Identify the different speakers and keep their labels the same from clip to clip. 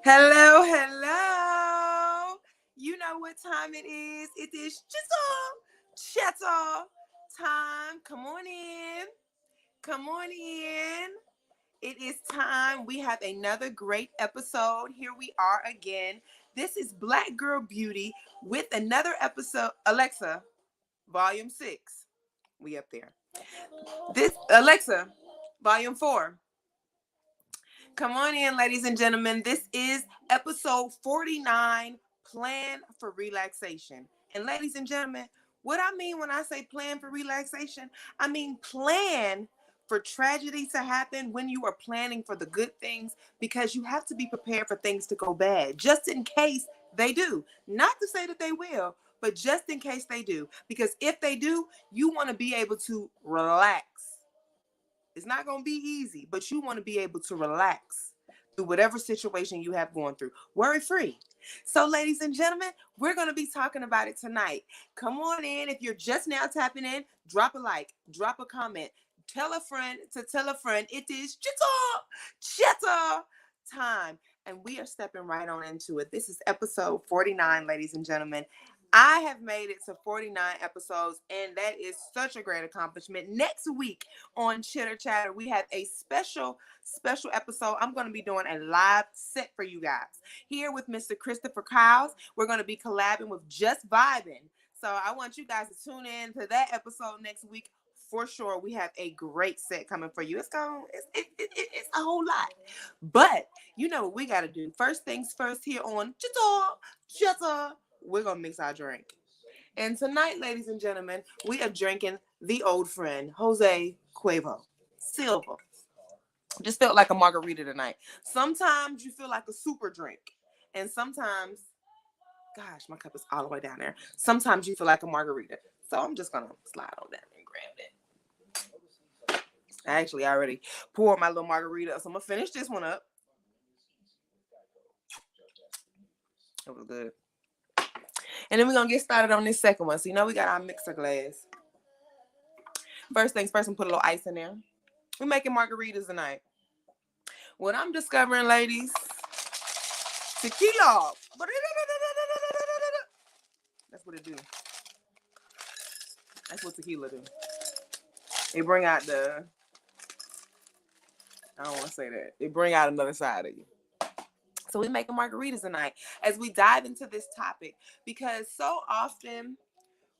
Speaker 1: Hello, hello. You know what time it is. It is Chitter Chatter time. Come on in. Come on in. It is time. We have another great episode. Here we are again. This is Black Girl Beauty with another episode. Alexa, volume 6. We up there. This Alexa, volume 4. Come on in, ladies and gentlemen. This is episode 49, Plan for Relaxation. And ladies and gentlemen, what I mean when I say plan for relaxation, I mean plan for tragedy to happen when you are planning for the good things, because you have to be prepared for things to go bad, just in case they do. Not to say that they will, but just in case they do. Because if they do, you want to be able to relax. It's not going to be easy, but you want to be able to relax through whatever situation you have going through. Worry free. So, ladies and gentlemen, we're going to be talking about it tonight. Come on in. If you're just now tapping in, drop a like, drop a comment, tell a friend to tell a friend. It is Chitter time. And we are stepping right on into it. This is episode 49, ladies and gentlemen. I have made it to 49 episodes, and that is such a great accomplishment. Next week on Chitter Chatter, we have a special episode. I'm going to be doing a live set for you guys here with Mr. Christopher Kyles. We're going to be collabing with Just Vibing. So I want you guys to tune in to that episode next week. For sure, we have a great set coming for you. It's a whole lot. But you know what we got to do. First things first here on Chitter. We're going to mix our drink. And tonight, ladies and gentlemen, we are drinking the old friend, Jose Cuervo Silva. Just felt like a margarita tonight. Sometimes you feel like a super drink. And sometimes, gosh, my cup is all the way down there. Sometimes you feel like a margarita. So I'm just going to slide on down and grab it. I actually already poured my little margarita. So I'm going to finish this one up. It was good. And then we're going to get started on this second one. So, you know, we got our mixer glass. First things first, I'm going to put a little ice in there. We're making margaritas tonight. What I'm discovering, ladies, tequila. That's what it do. That's what tequila do. They bring out I don't want to say that. They bring out another side of you. So we're making margaritas tonight as we dive into this topic, because so often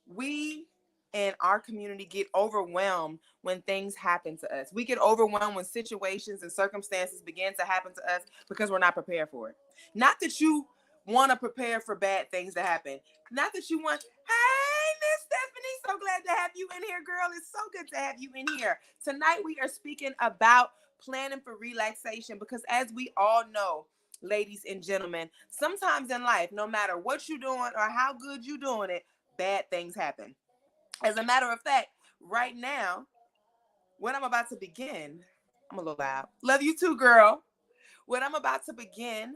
Speaker 1: we in our community get overwhelmed when things happen to us. We get overwhelmed when situations and circumstances begin to happen to us because we're not prepared for it. Not that you want to prepare for bad things to happen. Not that you want, hey, Miss Stephanie, so glad to have you in here, girl. It's so good to have you in here. Tonight we are speaking about planning for relaxation, because as we all know, ladies and gentlemen, sometimes in life, no matter what you're doing or how good you're doing it, bad things happen. As a matter of fact, right now, what I'm about to begin, I'm a little loud. Love you too, girl. What I'm about to begin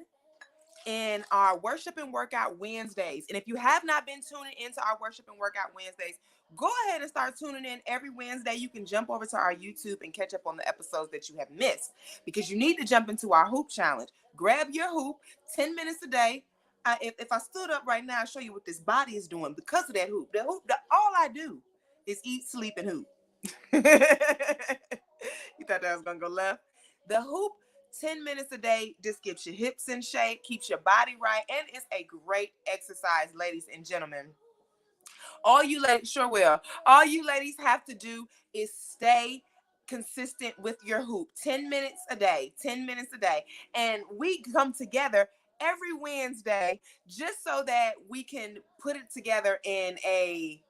Speaker 1: in our Worship and Workout Wednesdays. And if you have not been tuning into our Worship and Workout Wednesdays, go ahead and start tuning in every Wednesday. You can jump over to our YouTube and catch up on the episodes that you have missed, because you need to jump into our hoop challenge. Grab your hoop, 10 minutes a day. If I stood up right now, I'll show you what this body is doing because of that hoop. All I do is eat, sleep, and hoop. You thought that was going to go left? The hoop, 10 minutes a day, just gets your hips in shape, keeps your body right, and it's a great exercise, ladies and gentlemen. All you ladies have to do is stay consistent with your hoop. 10 minutes a day. And we come together every Wednesday just so that we can put it together in a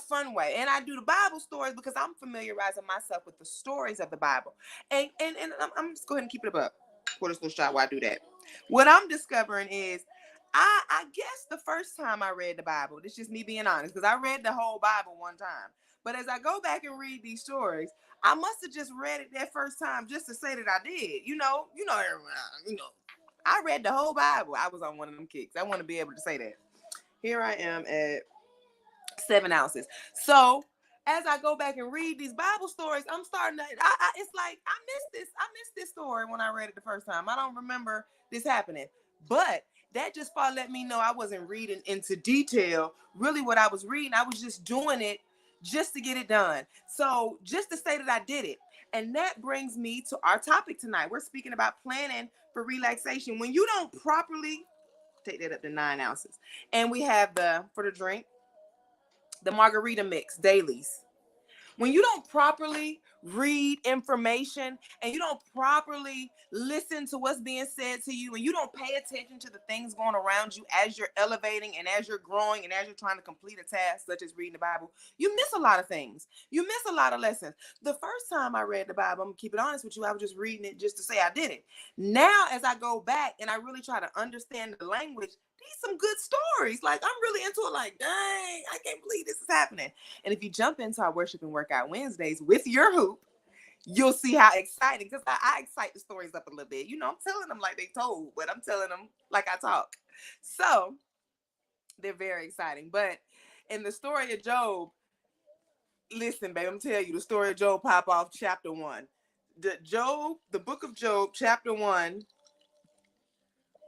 Speaker 1: fun way. And I do the Bible stories because I'm familiarizing myself with the stories of the Bible. And I'm just go ahead and keep it up for this little shot while I do that. What I'm discovering is I guess the first time I read the Bible, this is just me being honest, because I read the whole Bible one time. But as I go back and read these stories, I must have just read it that first time just to say that I did. I read the whole Bible. I was on one of them kicks. I want to be able to say that. Here I am at 7 ounces. So as I go back and read these Bible stories, I'm starting to, it's like, I missed this story when I read it the first time. I don't remember this happening. But that just far let me know I wasn't reading into detail. Really what I was reading, I was just doing it just to get it done. So just to say that I did it. And that brings me to our topic tonight. We're speaking about planning for relaxation. When you don't properly, take that up to 9 ounces. And we have for the drink, the margarita mix dailies. When you don't properly read information and you don't properly listen to what's being said to you and you don't pay attention to the things going around you as you're elevating and as you're growing and as you're trying to complete a task such as reading the Bible, you miss a lot of things. You miss a lot of lessons. The first time I read the Bible, I'm gonna keep it honest with you, I was just reading it just to say I did it. Now as I go back and I really try to understand the language, these some good stories. Like I'm really into it. Like, dang, I can't believe this is happening. And if you jump into our Worship and Workout Wednesdays with your hoop, you'll see how exciting, because I excite the stories up a little bit. You know, I'm telling them like they told, but I'm telling them like I talk. So they're very exciting. But in the story of Job, listen, babe, I'm telling you, the story of Job pop off chapter 1. The book of Job, chapter 1,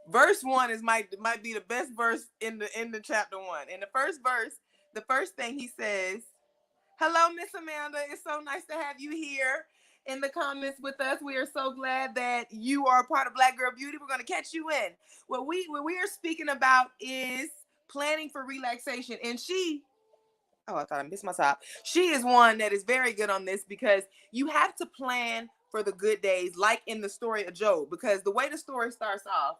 Speaker 1: verse 1 might be the best verse in the chapter 1. In the first verse, the first thing he says, hello, Miss Amanda. It's so nice to have you here in the comments with us. We are so glad that you are a part of Black Girl Beauty. We're going to catch you in. What we are speaking about is planning for relaxation. And I thought I missed my top. She is one that is very good on this, because you have to plan for the good days, like in the story of Job, because the way the story starts off,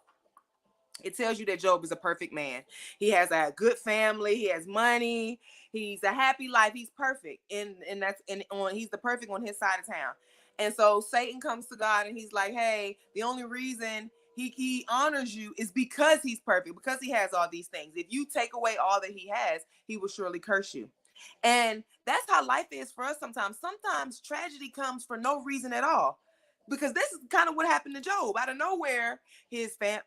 Speaker 1: it tells you that Job is a perfect man. He has a good family. He has money. He's a happy life. He's perfect. He's the perfect on his side of town. And so Satan comes to God and he's like, hey, the only reason he honors you is because he's perfect, because he has all these things. If you take away all that he has, he will surely curse you. And that's how life is for us sometimes. Sometimes tragedy comes for no reason at all. Because this is kind of what happened to Job. Out of nowhere, his family,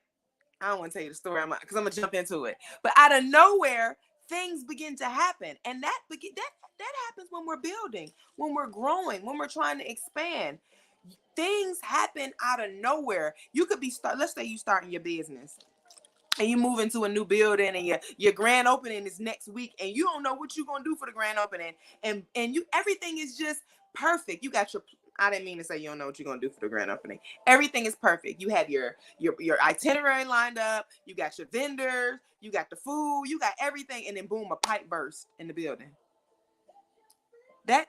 Speaker 1: I don't want to tell you the story because I'm gonna jump into it. But out of nowhere, things begin to happen, and that happens when we're building, when we're growing, when we're trying to expand. Things happen out of nowhere. You could be let's say you starting your business and you move into a new building and your grand opening is next week and you don't know what you're going to do for the grand opening, and everything is just perfect. You got I didn't mean to say you don't know what you're going to do for the grand opening. Everything is perfect. You have your itinerary lined up, you got your vendors, you got the food, you got everything, and then boom, a pipe burst in the building. That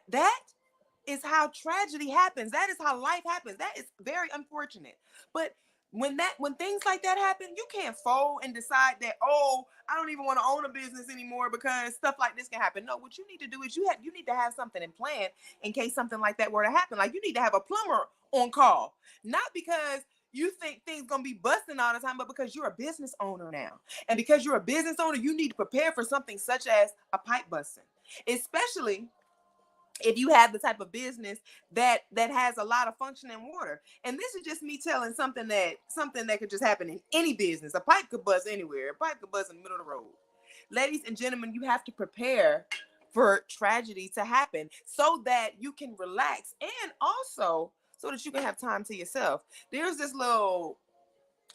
Speaker 1: is how tragedy happens. That is how life happens. That is very unfortunate. But when things like that happen, you can't fold and decide that, oh, I don't even want to own a business anymore because stuff like this can happen. No, what you need to do is you need to have something in plan in case something like that were to happen. Like you need to have a plumber on call, not because you think things gonna be busting all the time, but because you're a business owner now. And because you're a business owner, you need to prepare for something such as a pipe busting, especially if you have the type of business that has a lot of functioning water. And this is just me telling something that could just happen in any business. A pipe could bust anywhere. A pipe could bust in the middle of the road. Ladies and gentlemen, you have to prepare for tragedy to happen so that you can relax, and also so that you can have time to yourself. There's this little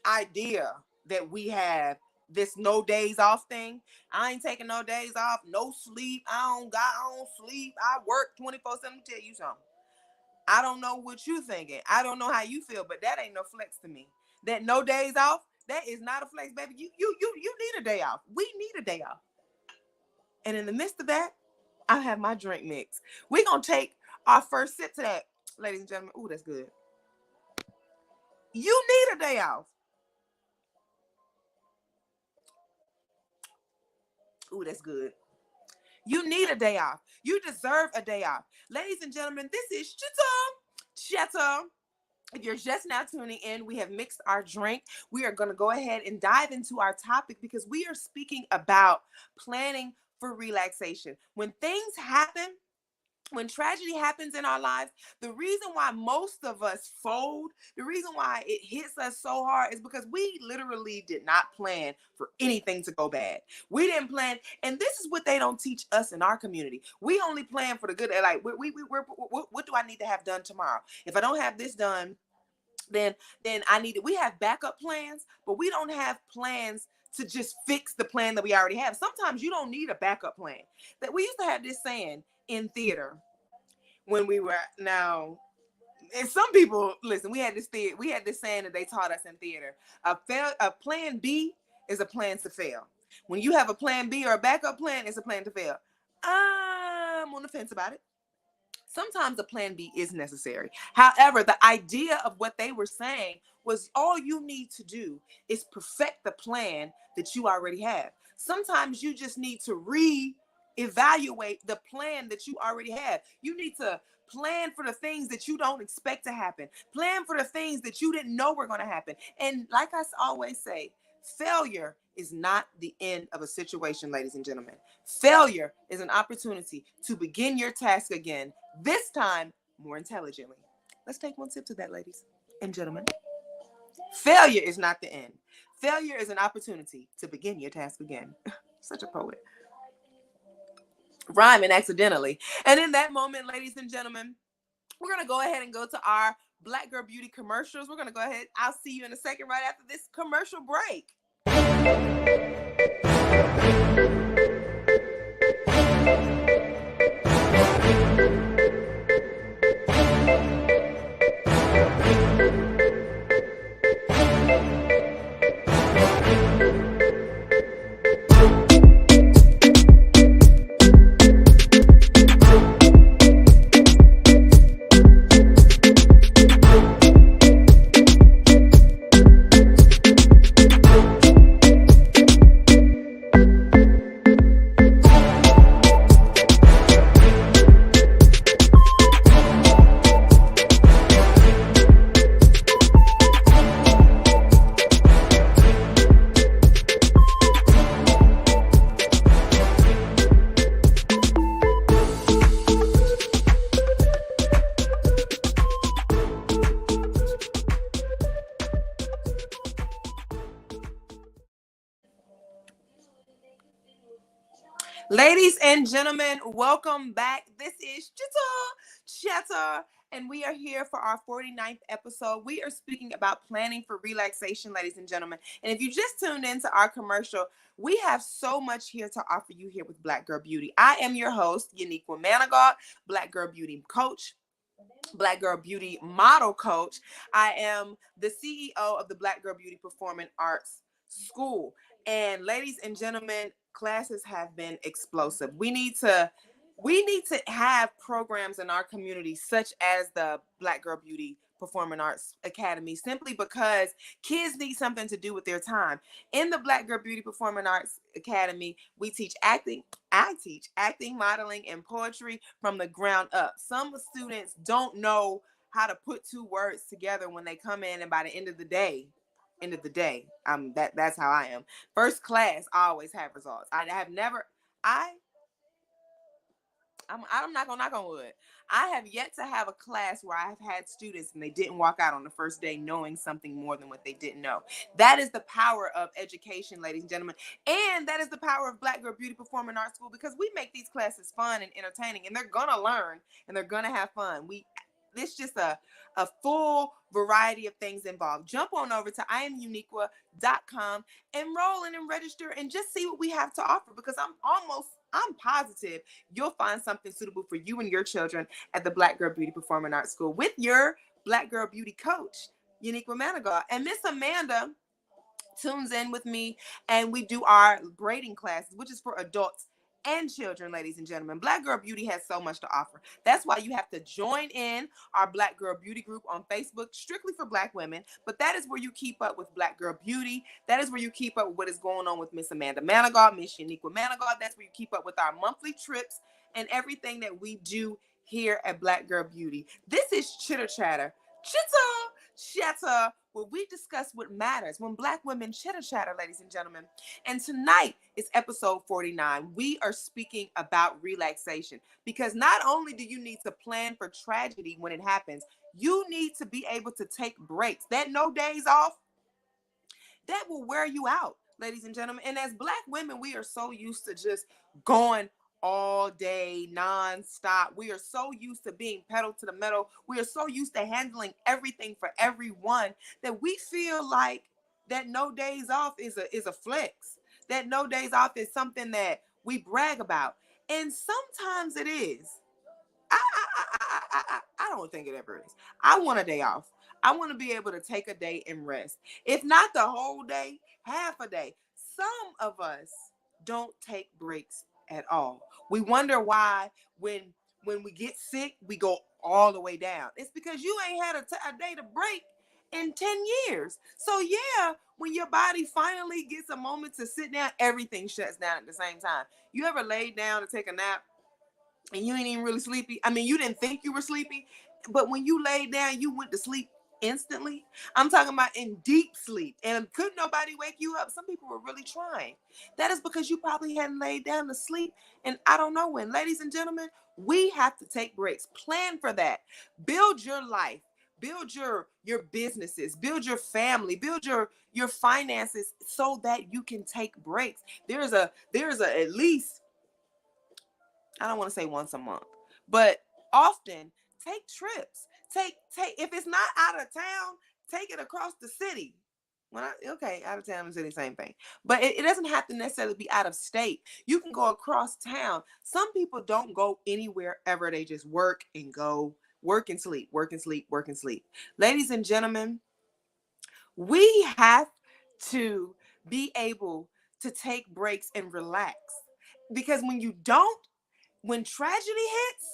Speaker 1: idea that we have, this no days off thing. I ain't taking no days off, no sleep. I don't sleep. I work 24/7. Let me tell you something. I don't know what you thinking. I don't know how you feel, but that ain't no flex to me. That no days off, that is not a flex, baby. You need a day off. We need a day off. And in the midst of that, I have my drink mix. We're gonna take our first sip to that, ladies and gentlemen. Ooh, that's good. You need a day off. Ooh, that's good. You need a day off. You deserve a day off. Ladies and gentlemen, this is Chitter Chatter. If you're just now tuning in, we have mixed our drink. We are going to go ahead and dive into our topic because we are speaking about planning for relaxation. When things happen, when tragedy happens in our lives, the reason why most of us fold, the reason why it hits us so hard is because we literally did not plan for anything to go bad. We didn't plan, and this is what they don't teach us in our community. We only plan for the good. Like, what do I need to have done tomorrow? If I don't have this done, then I need it. We have backup plans, but we don't have plans to just fix the plan that we already have. Sometimes you don't need a backup plan. That we used to have this saying in theater when we were now, and some people listen, we had this saying that they taught us in theater. A plan B is a plan to fail. When you have a plan B or a backup plan, it's a plan to fail. I'm on the fence about it. Sometimes a plan B is necessary. However, the idea of what they were saying was all you need to do is perfect the plan that you already have. Sometimes you just need to re-evaluate the plan that you already have. You need to plan for the things that you don't expect to happen. Plan for the things that you didn't know were going to happen. And like I always say, failure is not the end of a situation, ladies and gentlemen. Failure is an opportunity to begin your task again, this time more intelligently. Let's take one sip to that, ladies and gentlemen. Failure is not the end. Failure is an opportunity to begin your task again. Such a poet. Rhyming accidentally. And in that moment, ladies and gentlemen, we're going to go ahead and go to our Black Girl Beauty commercials. We're going to go ahead. I'll see you in a second right after this commercial break. Ladies and gentlemen, welcome back. This is Chitter Chatter, and we are here for our 49th episode. We are speaking about planning for relaxation, ladies and gentlemen. And if you just tuned into our commercial, we have so much here to offer you here with Black Girl Beauty. I am your host, Uniqua Manigault, Black Girl Beauty coach, Black Girl Beauty model coach. I am the CEO of the Black Girl Beauty Performing Arts School. And ladies and gentlemen, classes have been explosive. We need to have programs in our community such as the Black Girl Beauty Performing Arts Academy, simply because kids need something to do with their time. In the Black Girl Beauty Performing Arts Academy, we teach acting. I teach acting, modeling, and poetry from the ground up. Some students don't know how to put two words together when they come in, and by the end of the day, that's how I am. First class, I always have results. I'm not gonna knock on wood. I have yet to have a class where I've had students and they didn't walk out on the first day knowing something more than what they didn't know. That is the power of education, ladies and gentlemen. And that is the power of Black Girl Beauty Performing Arts School, because we make these classes fun and entertaining, and they're gonna learn and they're gonna have fun. It's just a full variety of things involved. Jump on over to IamUniqua.com, enroll and register, and just see what we have to offer, because I'm positive you'll find something suitable for you and your children at the Black Girl Beauty Performing Arts School with your Black Girl Beauty coach, Uniqua Manigault. And Miss Amanda tunes in with me, and we do our braiding classes, which is for adults and children, ladies and gentlemen. Black Girl Beauty has so much to offer. That's why you have to join in our Black Girl Beauty group on Facebook, strictly for Black women. But that is where you keep up with Black Girl Beauty. That is where you keep up with what is going on with Miss Amanda Manigault, Miss Uniqua Manigault. That's where you keep up with our monthly trips and everything that we do here at Black Girl Beauty. This is Chitter Chatter. Chitter Chatter where we discuss what matters when Black women chitter chatter, ladies and gentlemen. And tonight is episode 49. We are speaking about relaxation because not only do you need to plan for tragedy when it happens, you need to be able to take breaks. That no days off, that will wear you out, ladies and gentlemen. And as Black women, we are so used to just going all day, nonstop. We are so used to being pedal to the metal. We are so used to handling everything for everyone that we feel like that no days off is a flex. That no days off is something that we brag about. And sometimes it is. I don't think it ever is. I want a day off. I want to be able to take a day and rest. If not the whole day, half a day. Some of us don't take breaks at all. We wonder why when we get sick, we go all the way down. It's because you ain't had a day to break in 10 years. So yeah, when your body finally gets a moment to sit down, everything shuts down at the same time. You ever laid down to take a nap and you ain't even really sleepy? I mean, you didn't think you were sleepy, but when you laid down, you went to sleep instantly. I'm talking about in deep sleep, and couldn't nobody wake you up. Some people were really trying. That is because you probably hadn't laid down to sleep, and I don't know when. Ladies and gentlemen, we have to take breaks. Plan for that. Build your life. Build your businesses. Build your family. Build your finances so that you can take breaks. There's a at least, I don't want to say once a month, but often take trips. Take if it's not out of town, take it across the city. Okay, out of town and city, same thing. But it doesn't have to necessarily be out of state. You can go across town. Some people don't go anywhere ever. They just work and go, work and sleep, work and sleep, work and sleep. Ladies and gentlemen, we have to be able to take breaks and relax. Because when you don't, when tragedy hits,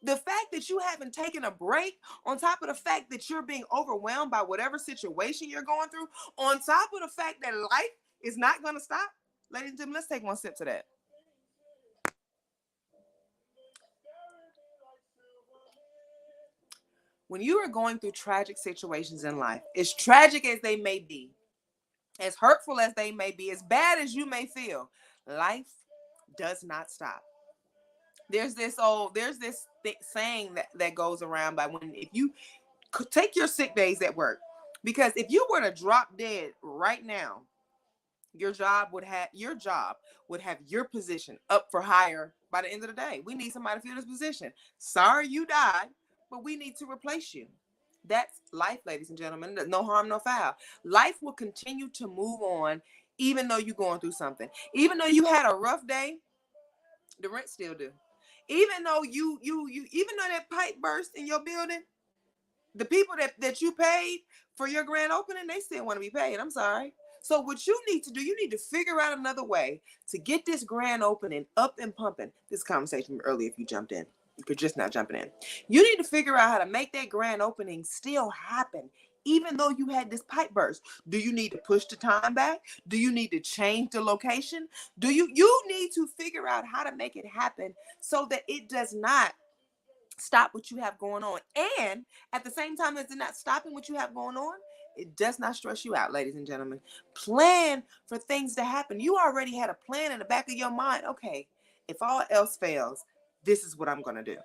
Speaker 1: the fact that you haven't taken a break, on top of the fact that you're being overwhelmed by whatever situation you're going through, on top of the fact that life is not going to stop, ladies and gentlemen, let's take one sip to that. When you are going through tragic situations in life, as tragic as they may be, as hurtful as they may be, as bad as you may feel, life does not stop. There's this saying that goes around by when if you take your sick days at work, because if you were to drop dead right now, your job would have your position up for hire by the end of the day. We need somebody to fill this position. Sorry you died, but we need to replace you. That's life, ladies and gentlemen. No harm, no foul. Life will continue to move on, even though you're going through something. Even though you had a rough day, the rent still due. Even though even though that pipe burst in your building, the people that you paid for your grand opening, they still want to be paid. I'm sorry. So what you need to do, you need to figure out another way to get this grand opening up and pumping. This conversation earlier, if you jumped in, if you're just not jumping in, you need to figure out how to make that grand opening still happen, even though you had this pipe burst. Do you need to push the time back? Do you need to change the location? You need to figure out how to make it happen so that it does not stop what you have going on. And at the same time as it's not stopping what you have going on, it does not stress you out, ladies and gentlemen. Plan for things to happen. You already had a plan in the back of your mind. Okay, if all else fails, this is what I'm going to do.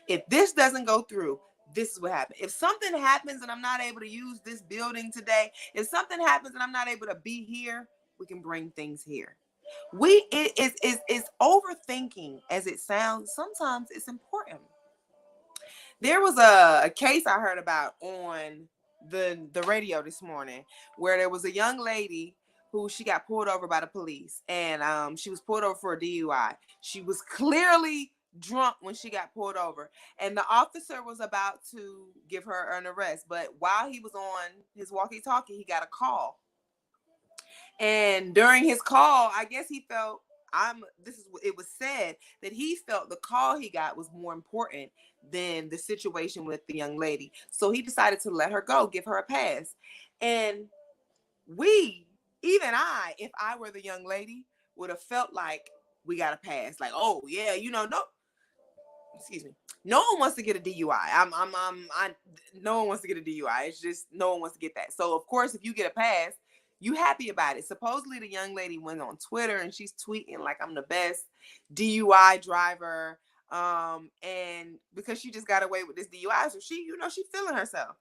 Speaker 1: If this doesn't go through, this is what happens. If something happens and I'm not able to use this building today, if something happens and I'm not able to be here, we can bring things here. It's overthinking as it sounds. Sometimes it's important. There was a case I heard about on the radio this morning where there was a young lady who she got pulled over by the police, and she was pulled over for a DUI. She was clearly drunk when she got pulled over, and the officer was about to give her an arrest, but while he was on his walkie-talkie, he got a call. And during his call, I guess he felt this is what it was said, that he felt the call he got was more important than the situation with the young lady. So he decided to let her go, give her a pass. And even I, if I were the young lady, would have felt like we got a pass. Like, oh yeah, no. excuse me, no one wants to get a DUI. No one wants to get a DUI. It's just no one wants to get that. So of course, if you get a pass, you happy about it. Supposedly the young lady went on Twitter and she's tweeting like, I'm the best DUI driver. And because she just got away with this DUI, so she, she's feeling herself.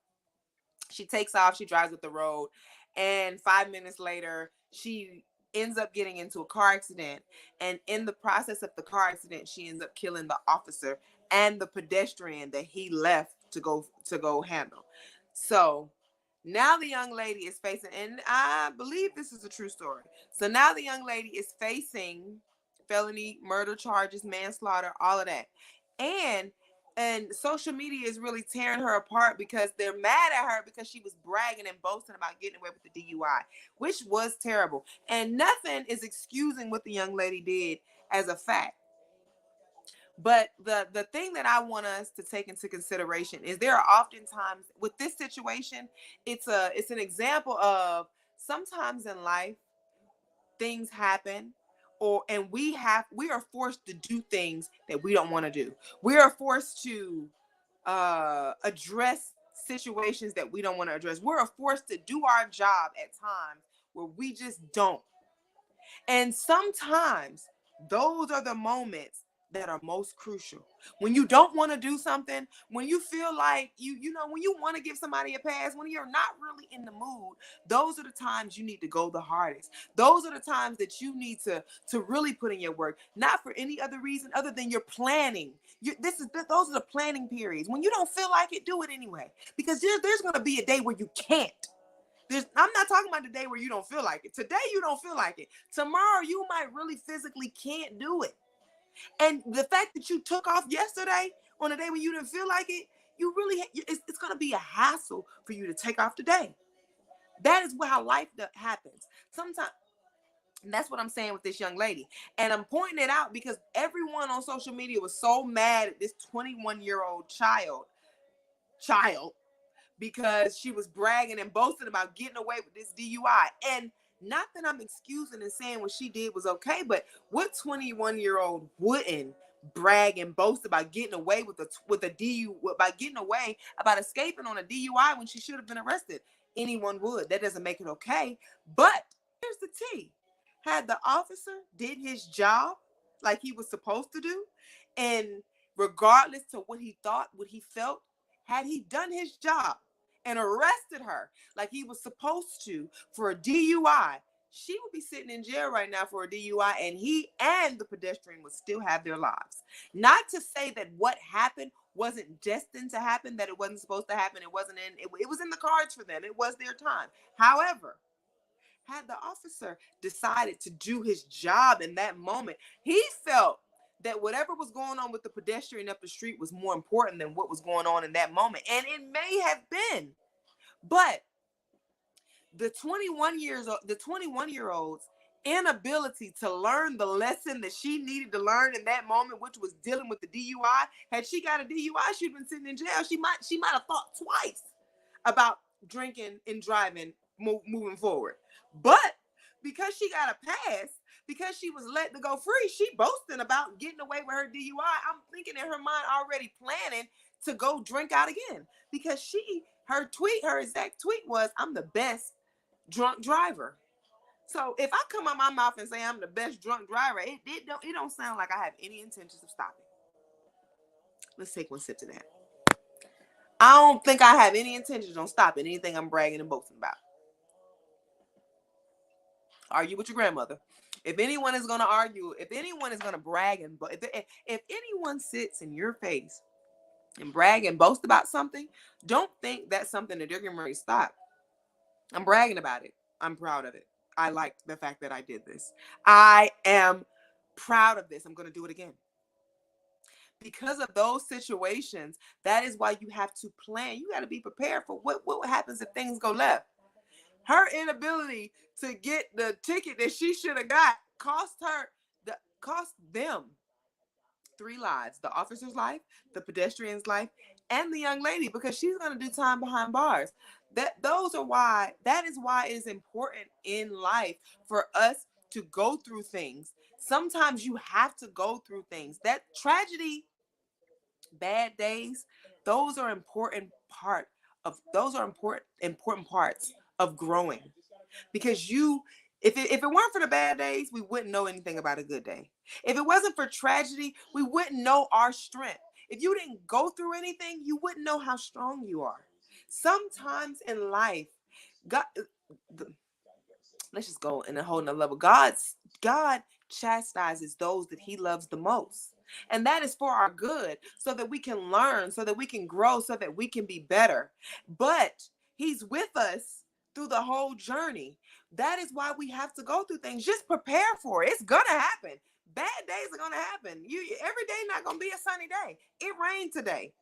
Speaker 1: She takes off, she drives up the road, and 5 minutes later, she ends up getting into a car accident. And in the process of the car accident, she ends up killing the officer and the pedestrian that he left to go handle. So now the young lady is facing, and I believe this is a true story. So now the young lady is facing felony murder charges, manslaughter, all of that. And social media is really tearing her apart because they're mad at her because she was bragging and boasting about getting away with the DUI, which was terrible. And nothing is excusing what the young lady did as a fact. But the thing that I want us to take into consideration is there are oftentimes with this situation, it's an example of sometimes in life things happen, and we are forced to do things that we don't want to do. We are forced to address situations that we don't want to address. We're forced to do our job at times where we just don't. And sometimes those are the moments that are most crucial. When you don't want to do something, when you feel like when you want to give somebody a pass, when you're not really in the mood, those are the times you need to go the hardest. Those are the times that you need to really put in your work, not for any other reason other than you're planning. Those are the planning periods. When you don't feel like it, do it anyway. Because there's going to be a day where you can't. I'm not talking about the day where you don't feel like it. Today you don't feel like it. Tomorrow you might really physically can't do it. And the fact that you took off yesterday on a day when you didn't feel like it, it's going to be a hassle for you to take off today. That is how life happens. Sometimes, and that's what I'm saying with this young lady. And I'm pointing it out because everyone on social media was so mad at this 21-year-old child because she was bragging and boasting about getting away with this DUI. And not that I'm excusing and saying what she did was okay, but what 21-year-old wouldn't brag and boast about getting away with a DUI, about getting away, about escaping on a DUI when she should have been arrested? Anyone would. That doesn't make it okay. But here's the T. Had the officer did his job like he was supposed to do, and regardless to what he thought, what he felt, had he done his job and arrested her like he was supposed to for a DUI, she would be sitting in jail right now for a DUI, and he and the pedestrian would still have their lives. Not to say that what happened wasn't destined to happen, that it wasn't supposed to happen. It was in the cards for them. It was their time. However, had the officer decided to do his job in that moment, he felt that whatever was going on with the pedestrian up the street was more important than what was going on in that moment. And it may have been. But the 21-year-old's inability to learn the lesson that she needed to learn in that moment, which was dealing with the DUI. Had she got a DUI, she'd been sitting in jail. She might have thought twice about drinking and driving moving forward. But because she got a pass, because she was let to go free, she boasting about getting away with her DUI. I'm thinking in her mind already planning to go drink out again, because her exact tweet was, I'm the best drunk driver. So if I come out my mouth and say I'm the best drunk driver, it don't sound like I have any intentions of stopping. Let's take one sip to that. I don't think I have any intentions on stopping anything I'm bragging and boasting about. Argue with your grandmother. If anyone is going to argue, if anyone is going to brag and if anyone sits in your face and brag and boast about something, don't think that's something that they're going to stop. I'm bragging about it. I'm proud of it. I like the fact that I did this. I am proud of this. I'm going to do it again. Because of those situations, that is why you have to plan. You got to be prepared for what happens if things go left. Her inability to get the ticket that she should have got cost them 3 lives: the officer's life, the pedestrian's life, and the young lady, because she's going to do time behind bars. That is why it is important in life for us to go through things. Sometimes you have to go through things. That tragedy Bad days, those are important parts of growing. Because if it weren't for the bad days, we wouldn't know anything about a good day. If it wasn't for tragedy, we wouldn't know our strength. If you didn't go through anything, you wouldn't know how strong you are. Sometimes in life, God, let's just go in a whole nother level. God chastises those that he loves the most. And that is for our good, so that we can learn, so that we can grow, so that we can be better. But he's with us through the whole journey. That is why we have to go through things. Just prepare for it. It's gonna happen. Bad days are gonna happen. Every day not gonna be a sunny day. It rained today.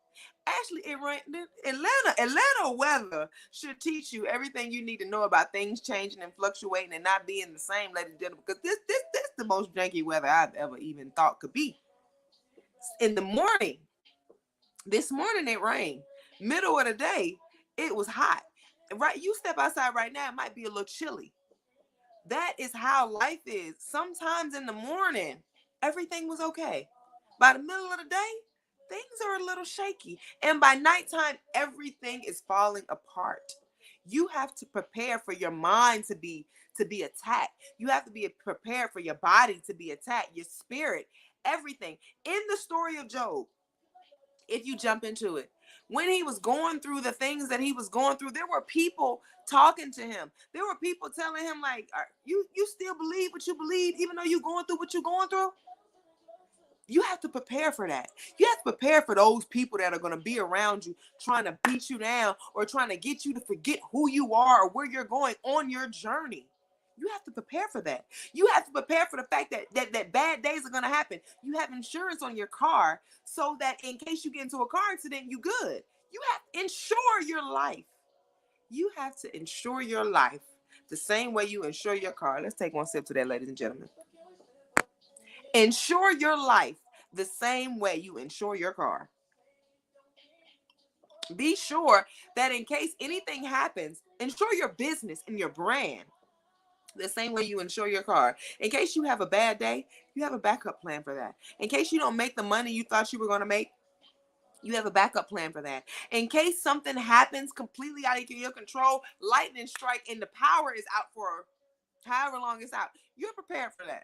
Speaker 1: Actually, it rained. Atlanta weather should teach you everything you need to know about things changing and fluctuating and not being the same, ladies and gentlemen. Because this the most janky weather I've ever even thought could be. In the morning, this morning it rained. Middle of the day, it was hot. Right, you step outside right now, it might be a little chilly. That is how life is. Sometimes in the morning, everything was okay. By the middle of the day, things are a little shaky. And by nighttime, everything is falling apart. You have to prepare for your mind to be attacked. You have to be prepared for your body to be attacked, your spirit, everything. In the story of Job, if you jump into it, when he was going through the things that he was going through, there were people talking to him. There were people telling him, like, you still believe what you believe, even though you're going through what you're going through? You have to prepare for that. You have to prepare for those people that are going to be around you, trying to beat you down or trying to get you to forget who you are or where you're going on your journey. You have to prepare for that. You have to prepare for the fact that bad days are going to happen. You have insurance on your car so that in case you get into a car accident, you good. You have to insure your life. You have to insure your life the same way you insure your car. Let's take one sip to that, ladies and gentlemen. Insure your life the same way you insure your car. Be sure that in case anything happens, insure your business and your brand the same way you insure your car. In case you have a bad day, you have a backup plan for that. In case you don't make the money you thought you were going to make, you have a backup plan for that. In case something happens completely out of your control, lightning strike, and the power is out for however long it's out, you're prepared for that.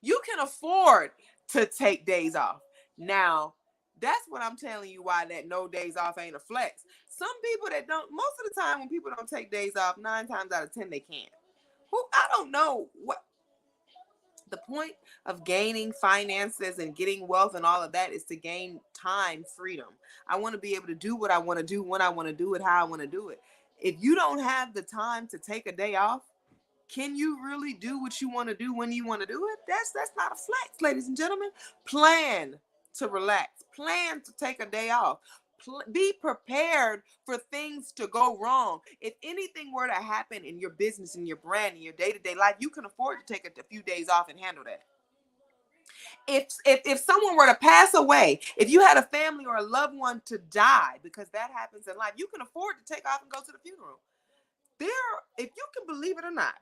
Speaker 1: You can afford to take days off. Now, that's what I'm telling you, why that no days off ain't a flex. Some people that don't, most of the time when people don't take days off, 9 times out of 10 they can't. I don't know what the point of gaining finances and getting wealth and all of that is, to gain time freedom. I want to be able to do what I want to do, when I want to do it, how I want to do it. If you don't have the time to take a day off, can you really do what you want to do when you want to do it? That's not a flex, ladies and gentlemen. Plan to relax. Plan to take a day off. Be prepared for things to go wrong. If anything were to happen in your business, in your brand, in your day-to-day life, you can afford to take a few days off and handle that. If someone were to pass away, if you had a family or a loved one to die, because that happens in life, you can afford to take off and go to the funeral. If you can believe it or not,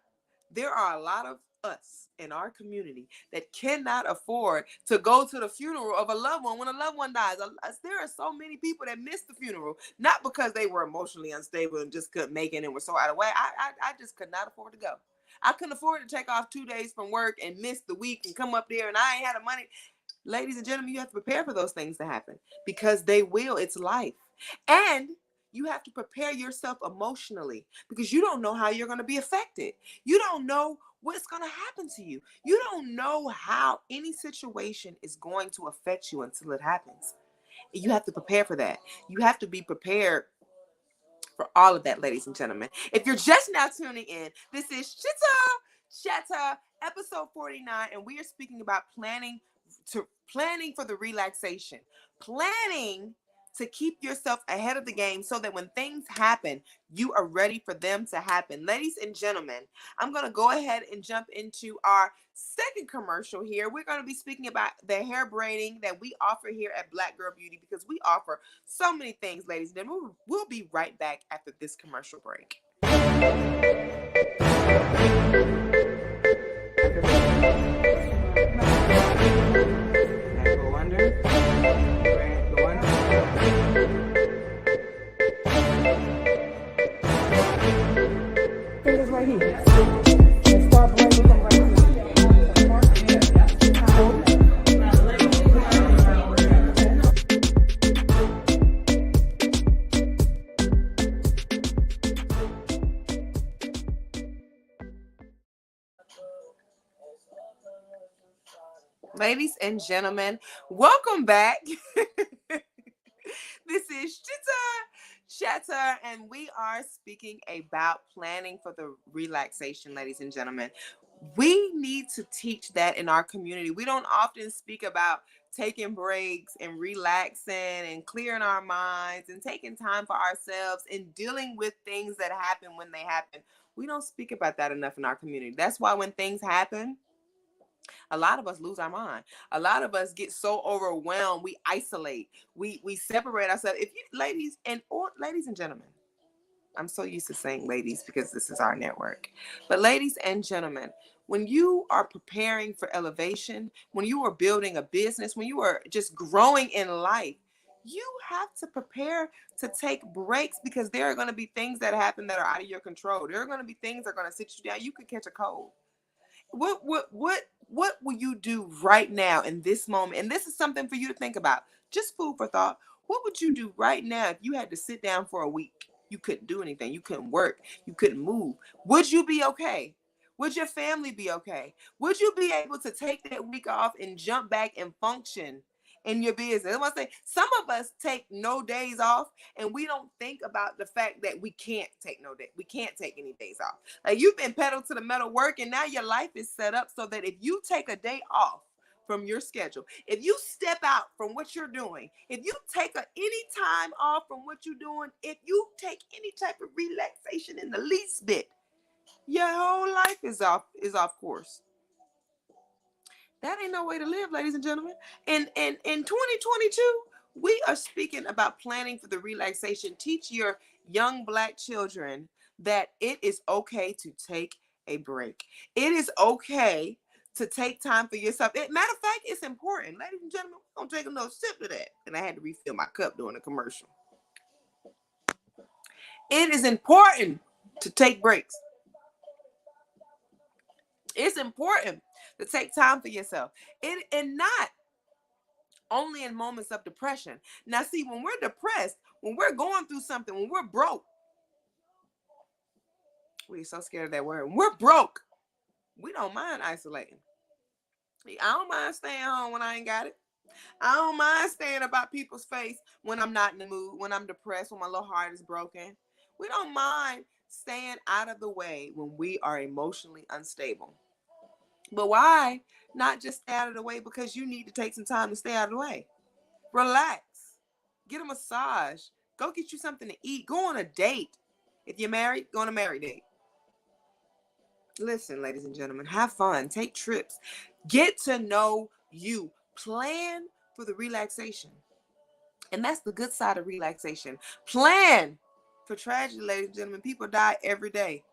Speaker 1: there are a lot of us in our community that cannot afford to go to the funeral of a loved one when a loved one dies. There are so many people that miss the funeral, not because they were emotionally unstable and just couldn't make it and were so out of way. I just could not afford to go. I couldn't afford to take off 2 days from work and miss the week and come up there and I ain't had the money. Ladies and gentlemen, you have to prepare for those things to happen, because they will. It's life. And you have to prepare yourself emotionally, because you don't know how you're going to be affected. You don't know what's going to happen to you. You don't know how any situation is going to affect you until it happens. You have to prepare for that. You have to be prepared for all of that, ladies and gentlemen. If you're just now tuning in, this is Chitter Chatter, episode 49, and we are speaking about planning for the relaxation. Planning to keep yourself ahead of the game so that when things happen, you are ready for them to happen. Ladies and gentlemen, I'm going to go ahead and jump into our second commercial here. We're going to be speaking about the hair braiding that we offer here at Black Girl Beauty, because we offer so many things, ladies and gentlemen. We'll be right back after this commercial break. Go under.
Speaker 2: fingers right here. And start blending from right
Speaker 1: Ladies and gentlemen, welcome back. This is Chitter Chatter, and we are speaking about planning for the relaxation, ladies and gentlemen. We need to teach that in our community. We don't often speak about taking breaks and relaxing and clearing our minds and taking time for ourselves and dealing with things that happen when they happen. We don't speak about that enough in our community. That's why when things happen, a lot of us lose our mind. A lot of us get so overwhelmed, we isolate, we separate ourselves. If you ladies and gentlemen, I'm so used to saying ladies because this is our network. But ladies and gentlemen, when you are preparing for elevation, when you are building a business, when you are just growing in life, you have to prepare to take breaks because there are going to be things that happen that are out of your control. There are going to be things that are going to sit you down. You could catch a cold. What will you do right now in this moment? And this is something for you to think about. Just food for thought. What would you do right now if you had to sit down for a week? You couldn't do anything. You couldn't work. You couldn't move. Would you be okay? Would your family be okay? Would you be able to take that week off and jump back and function in your business? I want to say some of us take no days off and we don't think about the fact that we can't take no day. We can't take any days off. Like you've been pedal to the metal work and now your life is set up so that if you take a day off from your schedule, if you step out from what you're doing, if you take any time off from what you're doing, if you take any type of relaxation in the least bit, your whole life is off course. That ain't no way to live, ladies and gentlemen. And in 2022, we are speaking about planning for the relaxation. Teach your young Black children that it is okay to take a break. It is okay to take time for yourself. Matter of fact, it's important. Ladies and gentlemen, we're going to take another sip of that. And I had to refill my cup during the commercial. It is important to take breaks. It's important to take time for yourself. And not only in moments of depression. Now, see, when we're depressed, when we're going through something, when we're broke, we're so scared of that word. When we're broke, we don't mind isolating. I don't mind staying home when I ain't got it. I don't mind staying about people's face when I'm not in the mood, when I'm depressed, when my little heart is broken. We don't mind staying out of the way when we are emotionally unstable. But why not just stay out of the way because you need to take some time to stay out of the way? Relax. Get a massage. Go get you something to eat. Go on a date. If you're married, go on a married date. Listen, ladies and gentlemen, have fun. Take trips. Get to know you. Plan for the relaxation. And that's the good side of relaxation. Plan for tragedy, ladies and gentlemen. People die every day.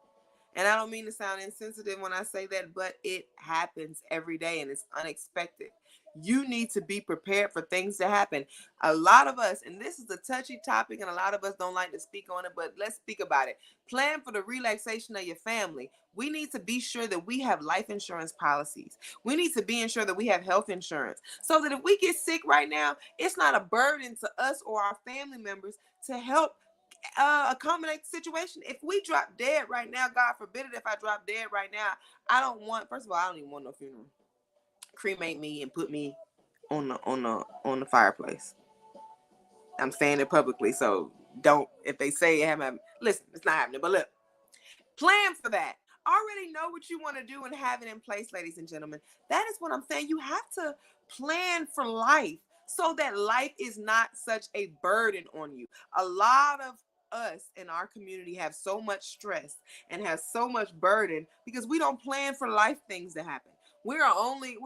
Speaker 1: And I don't mean to sound insensitive when I say that, but it happens every day and it's unexpected. You need to be prepared for things to happen. A lot of us, and this is a touchy topic, and a lot of us don't like to speak on it, but let's speak about it. Plan for the relaxation of your family. We need to be sure that we have life insurance policies. We need to be ensured that we have health insurance so that if we get sick right now, it's not a burden to us or our family members to help accommodate the situation. If we drop dead right now, God forbid it, if I drop dead right now, I don't want, first of all, I don't even want no funeral. Cremate me and put me on the fireplace. I'm saying it publicly, so don't, if they say it haven't, listen, it's not happening. But look, plan for that. Already know what you want to do and have it in place, ladies and gentlemen. That is what I'm saying. You have to plan for life so that life is not such a burden on you. A lot of us in our community have so much stress and have so much burden because we don't plan for life things to happen. We're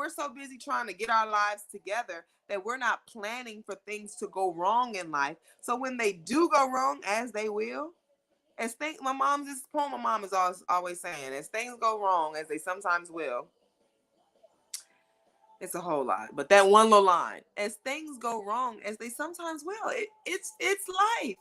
Speaker 1: so busy trying to get our lives together that we're not planning for things to go wrong in life. So when they do go wrong, as they will, as things, my mom is always saying, as things go wrong, as they sometimes will, it's a whole lot. But that one little line, as things go wrong, as they sometimes will, it's life.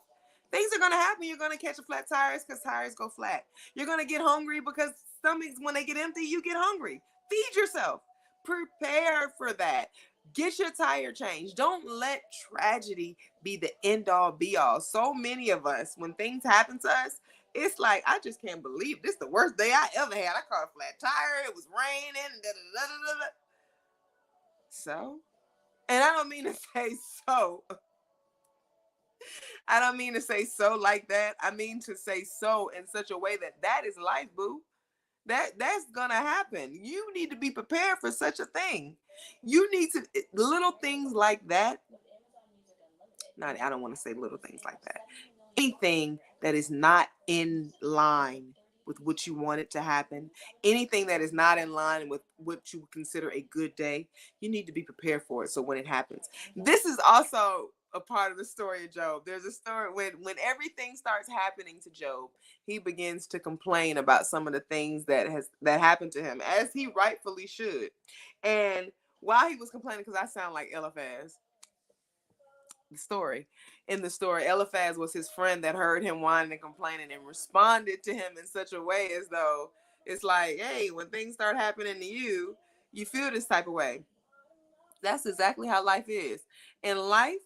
Speaker 1: Things are going to happen. You're going to catch a flat tires because tires go flat. You're going to get hungry because stomachs, when they get empty, you get hungry. Feed yourself. Prepare for that. Get your tire changed. Don't let tragedy be the end all be all. So many of us, when things happen to us, it's like, I just can't believe this is the worst day I ever had. I caught a flat tire. It was raining. Da, da, da, da, da. So, and I don't mean to say so. I don't mean to say so like that. I mean to say so in such a way that that is life, boo. That's gonna happen. You need to be prepared for such a thing. You need to little things like that. Not I don't want to say little things like that. Anything that is not in line with what you want it to happen, anything that is not in line with what you consider a good day, you need to be prepared for it. So when it happens, this is also a part of the story of Job. There's a story when everything starts happening to Job, he begins to complain about some of the things that happened to him, as he rightfully should. And while he was complaining, because I sound like Eliphaz, the story. In the story, Eliphaz was his friend that heard him whining and complaining and responded to him in such a way as though it's like, hey, when things start happening to you, you feel this type of way. That's exactly how life is. In life,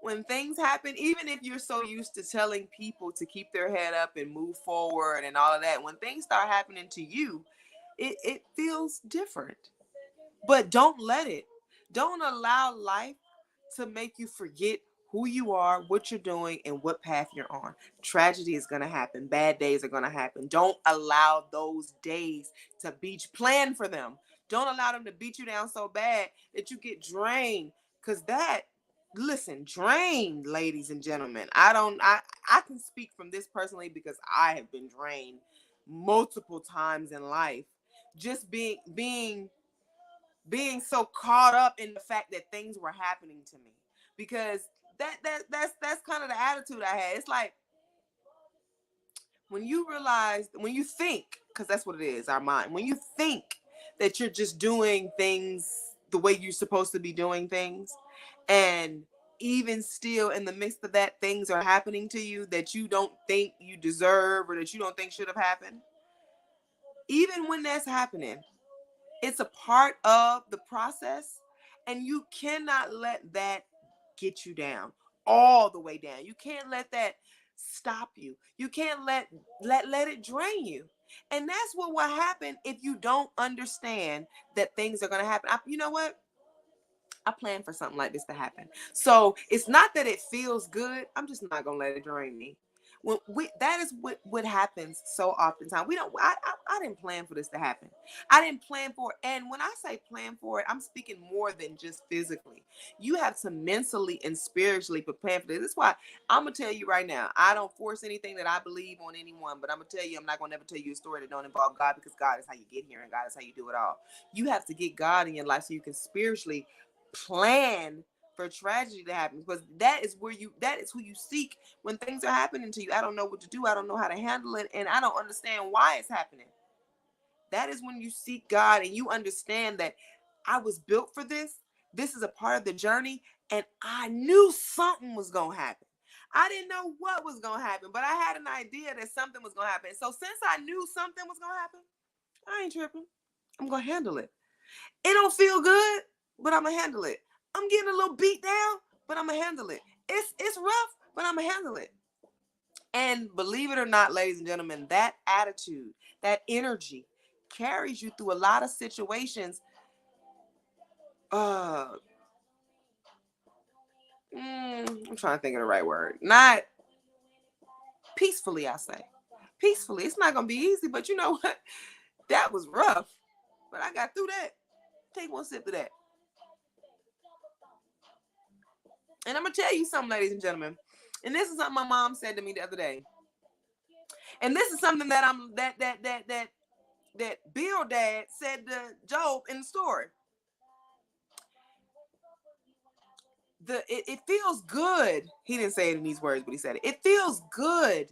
Speaker 1: when things happen, even if you're so used to telling people to keep their head up and move forward and all of that, when things start happening to you, it feels different. But don't let it. Don't allow life to make you forget who you are, what you're doing, and what path you're on. Tragedy is going to happen. Bad days are going to happen. Don't allow those days to beat you. Plan for them. Don't allow them to beat you down so bad that you get drained. Because listen, drained, ladies and gentlemen. I can speak from this personally because I have been drained multiple times in life. Just being so caught up in the fact that things were happening to me, because that's kind of the attitude I had. It's like when you realize, when you think, because that's what it is, our mind, when you think that you're just doing things the way you're supposed to be doing things, and even still in the midst of that, things are happening to you that you don't think you deserve or that you don't think should have happened. Even when that's happening, it's a part of the process, and you cannot let that get you down, all the way down. You can't let that stop you. You can't let it drain you. And that's what will happen if you don't understand that things are going to happen. You know what? I plan for something like this to happen. So it's not that it feels good. I'm just not gonna let it drain me. That is what happens so oftentimes. We don't. I didn't plan for this to happen. I didn't plan for it. And when I say plan for it, I'm speaking more than just physically. You have to mentally and spiritually prepare for this. That's why I'm gonna tell you right now. I don't force anything that I believe on anyone, but I'm gonna tell you, I'm not gonna ever tell you a story that don't involve God, because God is how you get here and God is how you do it all. You have to get God in your life so you can spiritually plan for tragedy to happen, because that is who you seek when things are happening to you. I don't know what to do. I don't know how to handle it, and I don't understand why it's happening. That is when you seek God and you understand that I was built for this. This is a part of the journey, and I knew something was going to happen. I didn't know what was going to happen, but I had an idea that something was going to happen. So since I knew something was going to happen, I ain't tripping. I'm going to handle it. It don't feel good, but I'm gonna handle it. I'm getting a little beat down, but I'm gonna handle it. It's rough, but I'm gonna handle it. And believe it or not, ladies and gentlemen, that attitude, that energy carries you through a lot of situations. Uh, I'm trying to think of the right word. Not peacefully, I say. Peacefully. It's not gonna be easy, but you know what? That was rough, but I got through that. Take one sip of that. And I'm gonna tell you something, ladies and gentlemen. And this is something my mom said to me the other day. And this is something that Bill Dad said to Job in the story. It feels good. He didn't say it in these words, but he said it. It feels good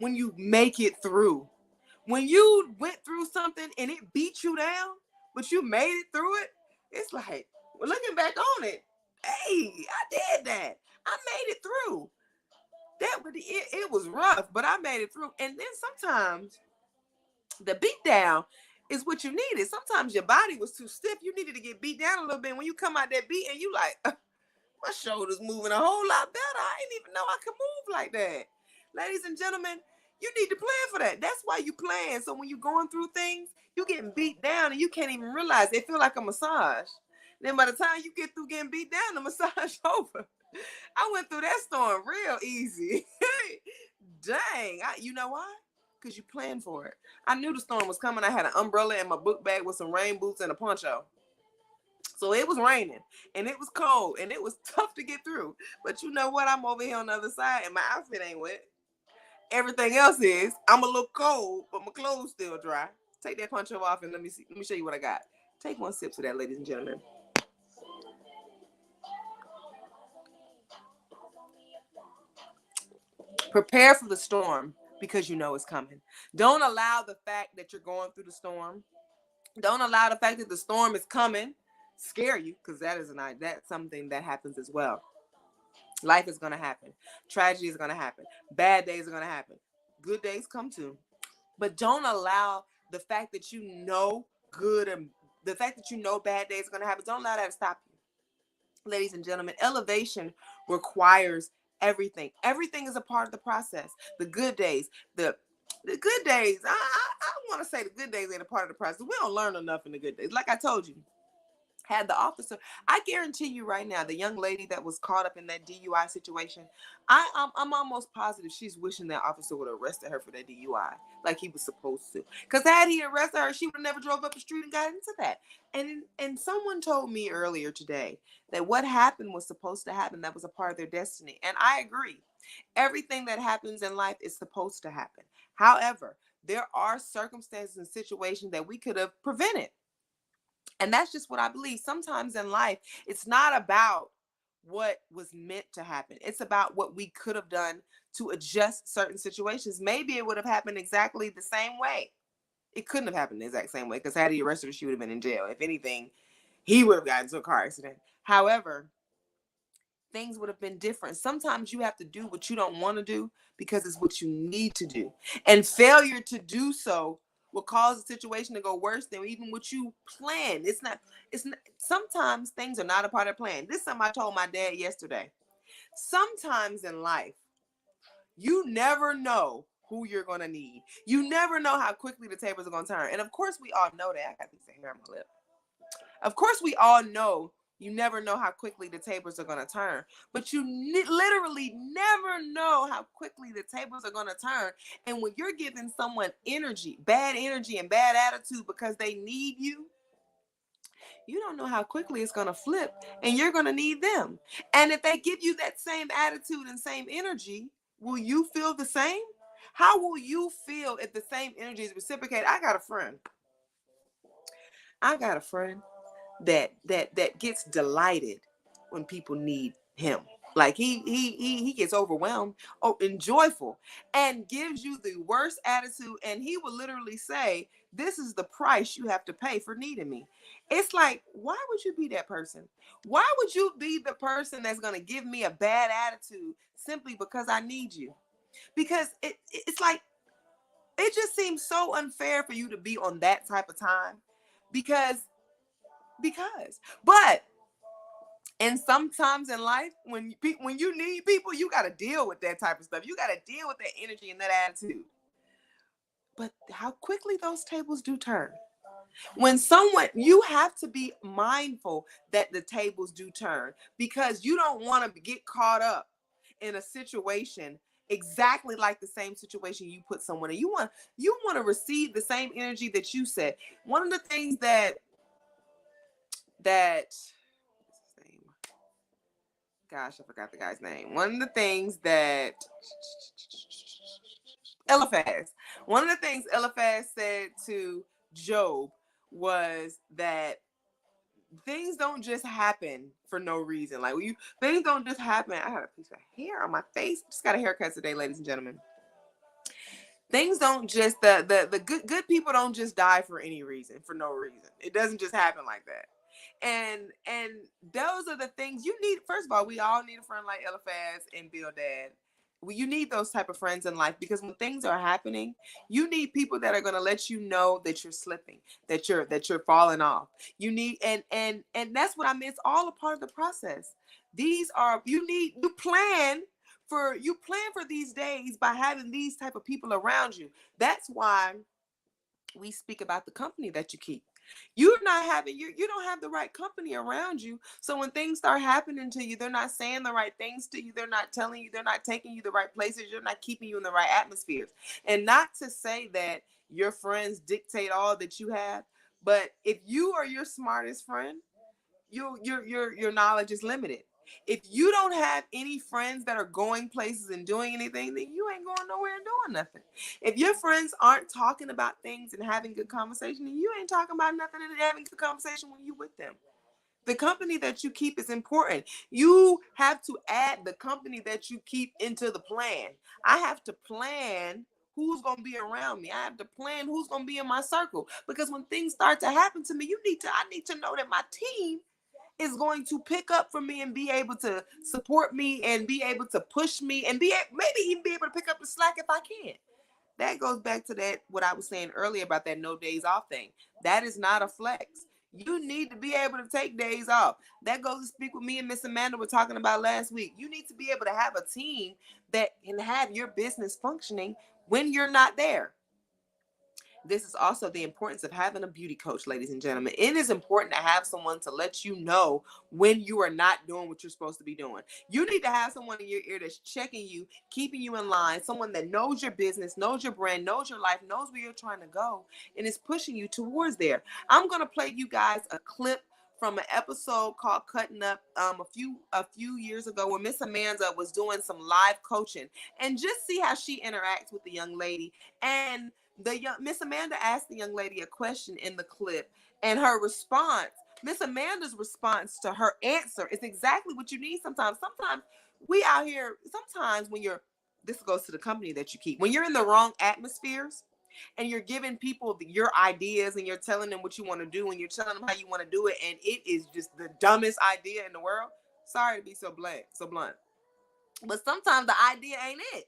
Speaker 1: when you make it through. When you went through something and it beat you down, but you made it through it, it's like, looking back on it, hey, I did that. I made it through. it was rough, but I made it through. And then sometimes the beat down is what you needed. Sometimes your body was too stiff. You needed to get beat down a little bit. When you come out that beat and you like, my shoulders moving a whole lot better. I didn't even know I could move like that. Ladies and gentlemen, you need to plan for that. That's why you plan. So when you're going through things, you getting beat down and you can't even realize it. Feel like a massage. Then by the time you get through getting beat down, the massage over. I went through that storm real easy. Dang. You know why? Because you planned for it. I knew the storm was coming. I had an umbrella and my book bag with some rain boots and a poncho. So it was raining and it was cold and it was tough to get through. But you know what? I'm over here on the other side and my outfit ain't wet. Everything else is. I'm a little cold, but my clothes still dry. Take that poncho off and let me see. Let me show you what I got. Take one sip of that, ladies and gentlemen. Prepare for the storm because you know it's coming. Don't allow the fact that you're going through the storm. Don't allow the fact that the storm is coming scare you, because that's something that happens as well. Life is going to happen. Tragedy is going to happen. Bad days are going to happen. Good days come too. But don't allow the fact that you know good and the fact that you know bad days are going to happen. Don't allow that to stop you. Ladies and gentlemen, elevation requires everything. Everything is a part of the process. The good days, the good days. I want to say the good days ain't a part of the process. We don't learn enough in the good days. Like I told you, had the officer, I guarantee you right now, the young lady that was caught up in that DUI situation, I'm almost positive she's wishing that officer would have arrested her for that DUI like he was supposed to. Because had he arrested her, she would have never drove up the street and got into that. And someone told me earlier today that what happened was supposed to happen. That was a part of their destiny. And I agree. Everything that happens in life is supposed to happen. However, there are circumstances and situations that we could have prevented. And that's just what I believe. Sometimes in life, it's not about what was meant to happen. It's about what we could have done to adjust certain situations. Maybe it would have happened exactly the same way. It couldn't have happened the exact same way because had he arrested her, she would have been in jail. If anything, he would have gotten into a car accident. However, things would have been different. Sometimes you have to do what you don't want to do because it's what you need to do. And failure to do so will cause a situation to go worse than even what you planned. It's not, sometimes things are not a part of the plan. This is something I told my dad yesterday. Sometimes in life, you never know who you're going to need. You never know how quickly the tables are going to turn. And of course, we all know that. I got this hair on my lip. Of course, we all know you never know how quickly the tables are going to turn, but you literally never know how quickly the tables are going to turn. And when you're giving someone energy and bad attitude because they need you, you don't know how quickly it's going to flip and you're going to need them. And if they give you that same attitude and same energy, will you feel the same? How will you feel if the same energy is reciprocated? I got a friend that gets delighted when people need him. Like he gets overwhelmed and joyful and gives you the worst attitude. And he will literally say, "This is the price you have to pay for needing me." It's like, why would you be that person? Why would you be the person that's going to give me a bad attitude simply because I need you? Because it's like, it just seems so unfair for you to be on that type of time because but and sometimes in life, when you need people, you got to deal with that type of stuff. You got to deal with that energy and that attitude. But how quickly those tables do turn. When someone, you have to be mindful that the tables do turn because you don't want to get caught up in a situation exactly like the same situation you put someone in. You want to receive the same energy that you said. One of the things that gosh, I forgot the guy's name. One of the things that Eliphaz said to Job was that things don't just happen for no reason. Like things don't just happen. I had a piece of hair on my face. Just got a haircut today, ladies and gentlemen. Things don't just the good people don't just die for any reason, for no reason. It doesn't just happen like that. And those are the things you need. First of all, we all need a friend like Eliphaz and Bildad You need those type of friends in life, because when things are happening, you need people that are going to let you know that you're slipping, that you're falling off. You need, and that's what I mean. It's all a part of the process. These are, you plan for these days by having these type of people around you. That's why we speak about the company that you keep. You don't have the right company around you. So when things start happening to you, they're not saying the right things to you. They're not telling you, they're not taking you the right places. They're not keeping you in the right atmospheres. And not to say that your friends dictate all that you have, but if you are your smartest friend, your knowledge is limited. If you don't have any friends that are going places and doing anything, then you ain't going nowhere and doing nothing. If your friends aren't talking about things and having good conversation, then you ain't talking about nothing and having good conversation when you with them. The company that you keep is important. You have to add the company that you keep into the plan. I have to plan who's going to be around me. I have to plan who's going to be in my circle, because when things start to happen to me, I need to know that my team is going to pick up for me and be able to support me and be able to push me and maybe even be able to pick up the slack if I can. That goes back to that what I was saying earlier about that no days off thing. That is not a flex. You need to be able to take days off. That goes to speak with me and Miss Amanda were talking about last week. You need to be able to have a team that can have your business functioning when you're not there. This is also the importance of having a beauty coach, ladies and gentlemen. It is important to have someone to let you know when you are not doing what you're supposed to be doing. You need to have someone in your ear that's checking you, keeping you in line, someone that knows your business, knows your brand, knows your life, knows where you're trying to go, and is pushing you towards there. I'm going to play you guys a clip from an episode called Cutting Up a few years ago, where Miss Amanda was doing some live coaching, and just see how she interacts with the young lady. And the young Miss Amanda asked the young lady a question in the clip, and her response, Miss Amanda's response to her answer, is exactly what you need sometimes. Sometimes we out here, sometimes when you're, this goes to the company that you keep, when you're in the wrong atmospheres and you're giving people your ideas and you're telling them what you want to do and you're telling them how you want to do it, and it is just the dumbest idea in the world. Sorry to be so blunt. But sometimes the idea ain't it.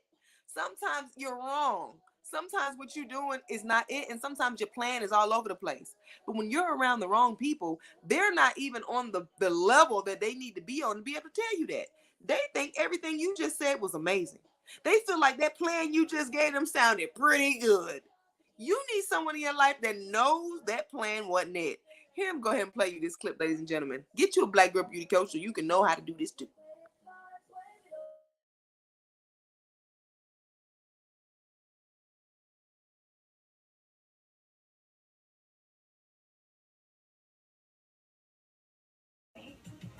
Speaker 1: Sometimes you're wrong. Sometimes what you're doing is not it. And sometimes your plan is all over the place. But when you're around the wrong people, they're not even on the level that they need to be on to be able to tell you that. They think everything you just said was amazing. They feel like that plan you just gave them sounded pretty good. You need someone in your life that knows that plan wasn't it. Here, I'm go ahead and play you this clip, ladies and gentlemen. Get you a black girl beauty coach so you can know how to do this too.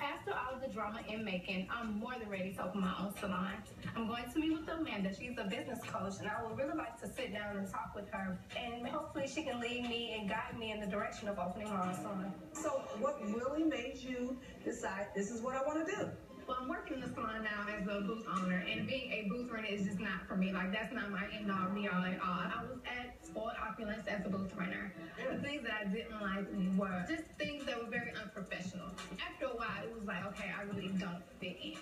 Speaker 3: After all of the drama in making, I'm more than ready to open my own salon. I'm going to meet with Amanda. She's a business coach, and I would really like to sit down and talk with her. And hopefully she can lead me and guide me in the direction of opening my own salon.
Speaker 4: So what really made you decide this is what I want to do?
Speaker 3: Well, I'm working in the salon now as a booth owner, and being a booth renter is just not for me. Like, that's not my end all, be all at all. I was at Spoiled Opulence as a booth renter. The things that I didn't like were just things that were very unprofessional. After a while, it was like, okay, I really don't fit in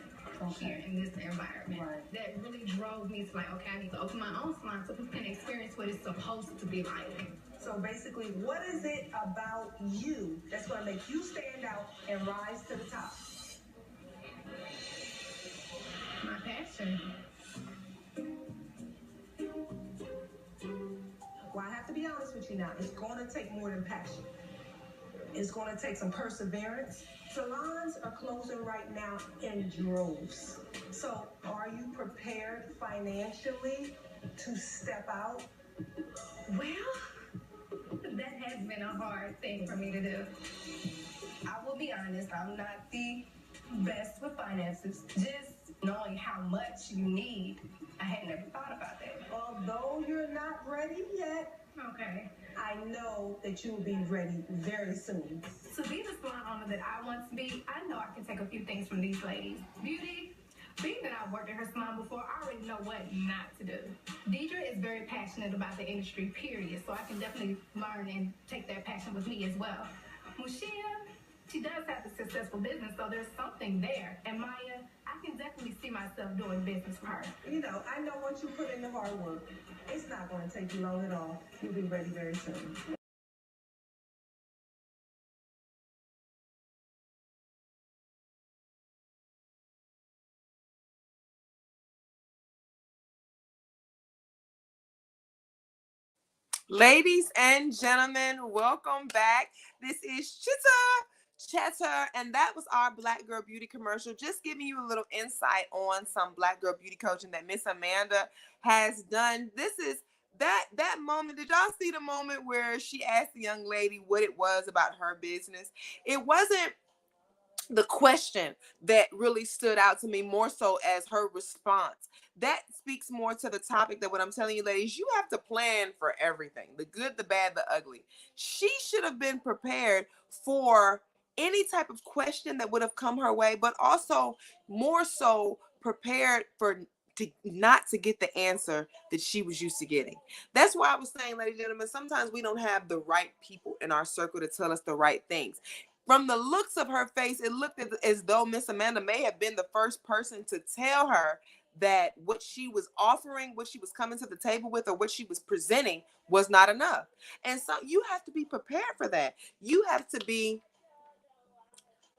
Speaker 3: here in this environment. Right. That really drove me to like, okay, I need to open my own salon so people can experience what it's supposed to be like.
Speaker 4: So basically, what is it about you that's going to make you stand out and rise to the top?
Speaker 3: My passion.
Speaker 4: Well, I have to be honest with you now. It's going to take more than passion. It's going to take some perseverance. Salons are closing right now in droves. So are you prepared financially to step out?
Speaker 3: Well, that has been a hard thing for me to do. I will be honest, I'm not the best with finances. Just knowing how much you need, I had never thought about that.
Speaker 4: Although you're not ready yet,
Speaker 3: Okay.
Speaker 4: I know that you will be ready very soon.
Speaker 3: To be the salon owner that I want to be, I know I can take a few things from these ladies. Beauty, being that I've worked in her salon before, I already know what not to do. Deidre is very passionate about the industry, period, so I can definitely learn and take that passion with me as well. Mushia, She does have a successful business, so there's something there. And Maya, I can definitely see myself doing business with her.
Speaker 4: You know, I know once you put in the hard work, it's not going to take you long at all. You'll be ready very soon.
Speaker 1: Ladies and gentlemen, welcome back. This is Chitter Chatter, and that was our Black Girl Beauty commercial. Just giving you a little insight on some Black Girl Beauty coaching that Miss Amanda has done. This is that moment. Did y'all see the moment where she asked the young lady what it was about her business? It wasn't the question that really stood out to me more so as her response. That speaks more to the topic that what I'm telling you, ladies, you have to plan for everything, the good, the bad, the ugly. She should have been prepared for any type of question that would have come her way, but also more so prepared for to not to get the answer that she was used to getting. That's why I was saying, ladies and gentlemen, sometimes we don't have the right people in our circle to tell us the right things. From the looks of her face, it looked as though Miss Amanda may have been the first person to tell her that what she was offering, what she was coming to the table with, or what she was presenting was not enough. And so you have to be prepared for that. You have to be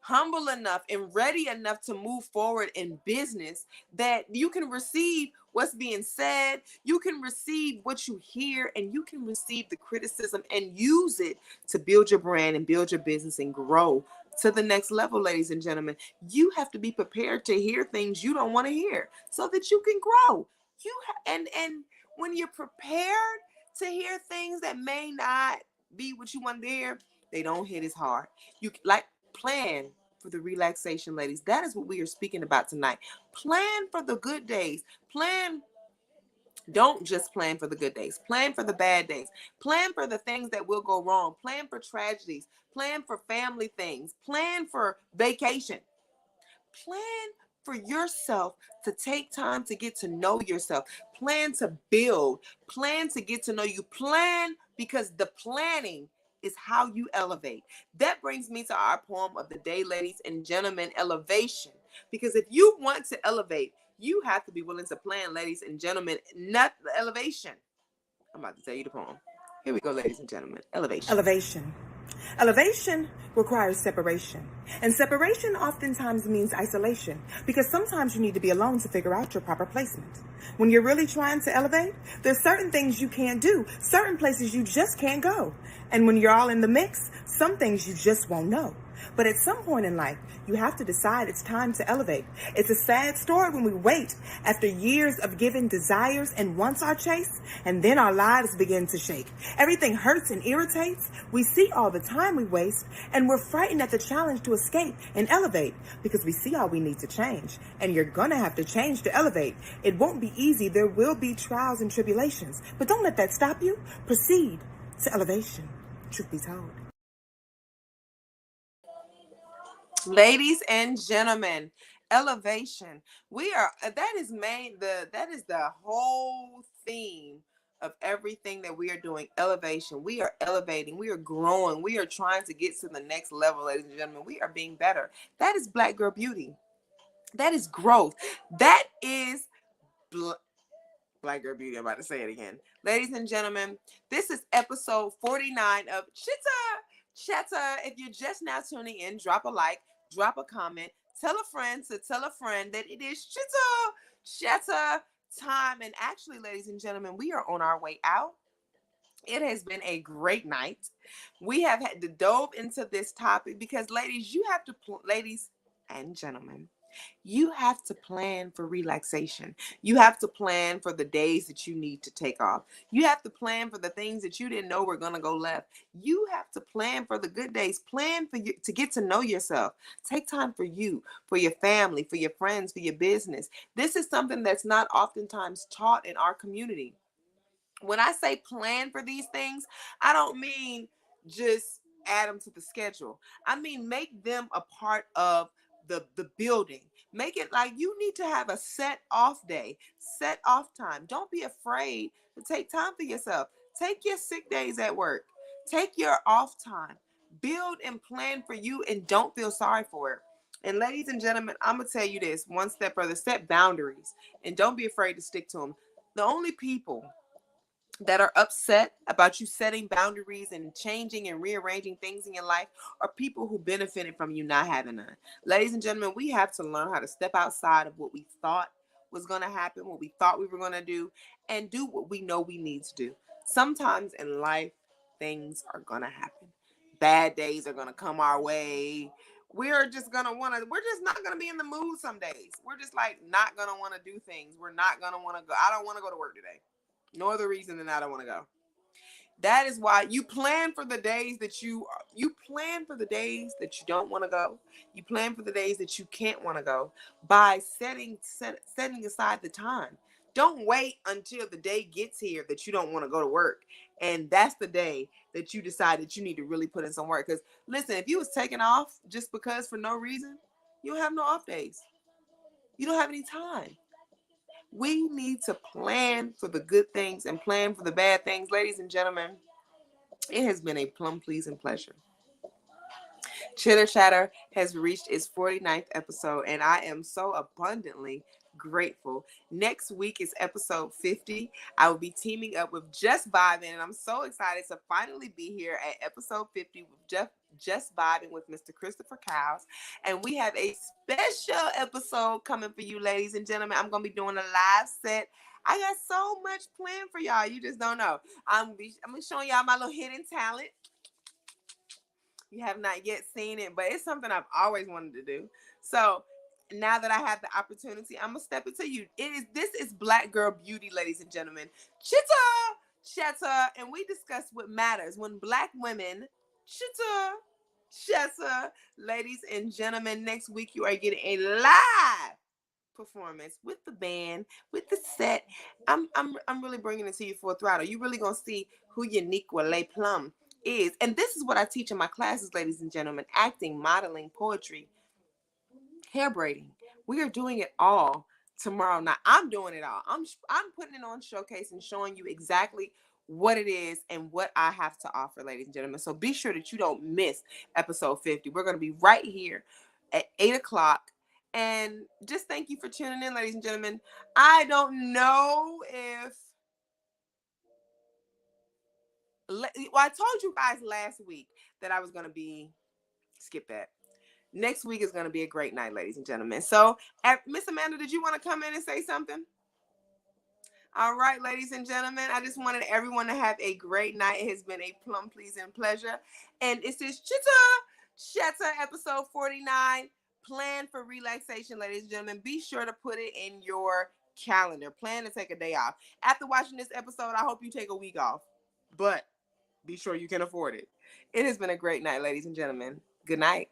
Speaker 1: humble enough and ready enough to move forward in business that you can receive what's being said, you can receive what you hear, and you can receive the criticism and use it to build your brand and build your business and grow to the next level. Ladies and gentlemen, you have to be prepared to hear things you don't want to hear so that you can grow. And when you're prepared to hear things that may not be what you want to hear, they don't hit as hard. You like plan for the relaxation, ladies. That is what we are speaking about tonight. Plan for the good days. Plan. Don't just plan for the good days. Plan for the bad days. Plan for the things that will go wrong. Plan for tragedies. Plan for family things. Plan for vacation. Plan for yourself to take time to get to know yourself. Plan to build. Plan to get to know you. Plan because the planning is how you elevate. That brings me to our poem of the day, ladies and gentlemen, elevation. Because if you want to elevate, you have to be willing to plan, ladies and gentlemen, not the elevation. I'm about to tell you the poem. Here we go, ladies and gentlemen. Elevation.
Speaker 2: Elevation. Elevation requires separation. And separation oftentimes means isolation because sometimes you need to be alone to figure out your proper placement. When you're really trying to elevate, there's certain things you can't do, certain places you just can't go. And when you're all in the mix, some things you just won't know. But at some point in life, you have to decide it's time to elevate. It's a sad story when we wait after years of giving desires and wants are chased, and then our lives begin to shake. Everything hurts and irritates. We see all the time we waste, and we're frightened at the challenge to escape and elevate because we see all we need to change. And you're gonna have to change to elevate. It won't be easy. There will be trials and tribulations, but don't let that stop you. Proceed to elevation, truth be told.
Speaker 1: Ladies and gentlemen, elevation. We are that is the whole theme of everything that we are doing. Elevation. We are elevating, we are growing, we are trying to get to the next level, ladies and gentlemen. We are being better. That is Black Girl Beauty. That is growth. That is Black Girl Beauty. I'm about to say it again. Ladies and gentlemen, this is episode 49 of Chitter Chatter. If you're just now tuning in, drop a like, drop a comment, tell a friend to tell a friend that it is Chitter Chatter time. And actually, ladies and gentlemen, we are on our way out. It has been a great night. We have had to dove into this topic because, ladies, you have to, ladies and gentlemen, you have to plan for relaxation. You have to plan for the days that you need to take off. You have to plan for the things that you didn't know were going to go left. You have to plan for the good days. Plan for you to get to know yourself. Take time for you, for your family, for your friends, for your business. This is something that's not oftentimes taught in our community. When I say plan for these things, I don't mean just add them to the schedule. I mean make them a part of the building. Make it like you need to have a set off day, set off time. Don't be afraid to take time for yourself. Take your sick days at work. Take your off time. Build and plan for you and don't feel sorry for it. And ladies and gentlemen, I'm going to tell you this one step further: set boundaries and don't be afraid to stick to them. The only people that are upset about you setting boundaries and changing and rearranging things in your life are people who benefited from you not having none. Ladies and gentlemen, we have to learn how to step outside of what we thought was going to happen, what we thought we were going to do, and do what we know we need to do. Sometimes in life, things are going to happen. Bad days are going to come our way. We're just not going to be in the mood some days. We're just like not going to want to do things. We're not going to want to go. I don't want to go to work today. No other reason than I don't want to go. That is why you plan for the days that you plan for the days that you don't want to go. You plan for the days that you can't want to go by setting aside the time. Don't wait until the day gets here that you don't want to go to work, and that's the day that you decide that you need to really put in some work. Because listen, if you was taking off just because for no reason, you don't have no off days. You don't have any time. We need to plan for the good things and plan for the bad things. Ladies and gentlemen, it has been a plum pleasing pleasure. Chitter Chatter has reached its 49th episode, and I am so abundantly grateful. Next week is episode 50. I will be teaming up with Just Vibing, and I'm so excited to finally be here at episode 50 with Just Vibing with Mr. Christopher Cowles. And we have a special episode coming for you, ladies and gentlemen. I'm going to be doing a live set. I got so much planned for y'all. You just don't know. I'm going to be showing y'all my little hidden talent. You have not yet seen it, but it's something I've always wanted to do. So now that I have the opportunity, I'm gonna step into you. This is Black Girl Beauty, ladies and gentlemen. Chitter Chatter, and we discuss what matters when Black women chitter chatter. Ladies and gentlemen, next week you are getting a live performance with the band, with the set. I'm really bringing it to you for a throttle. You really gonna see who Uniqua Lay Plum is, and this is what I teach in my classes, ladies and gentlemen: acting, modeling, poetry, hair braiding. We are doing it all tomorrow night. I'm doing it all. I'm putting it on showcase and showing you exactly what it is and what I have to offer, ladies and gentlemen. So be sure that you don't miss episode 50. We're going to be right here at 8 o'clock. And just thank you for tuning in, ladies and gentlemen. I don't know if... Well, I told you guys last week that I was going to be... Skip that. Next week is going to be a great night, ladies and gentlemen. So, Miss Amanda, did you want to come in and say something? All right, ladies and gentlemen, I just wanted everyone to have a great night. It has been a plum pleasing pleasure. And it's this Chitter Chatter episode 49. Plan for relaxation, ladies and gentlemen. Be sure to put it in your calendar. Plan to take a day off. After watching this episode, I hope you take a week off. But be sure you can afford it. It has been a great night, ladies and gentlemen. Good night.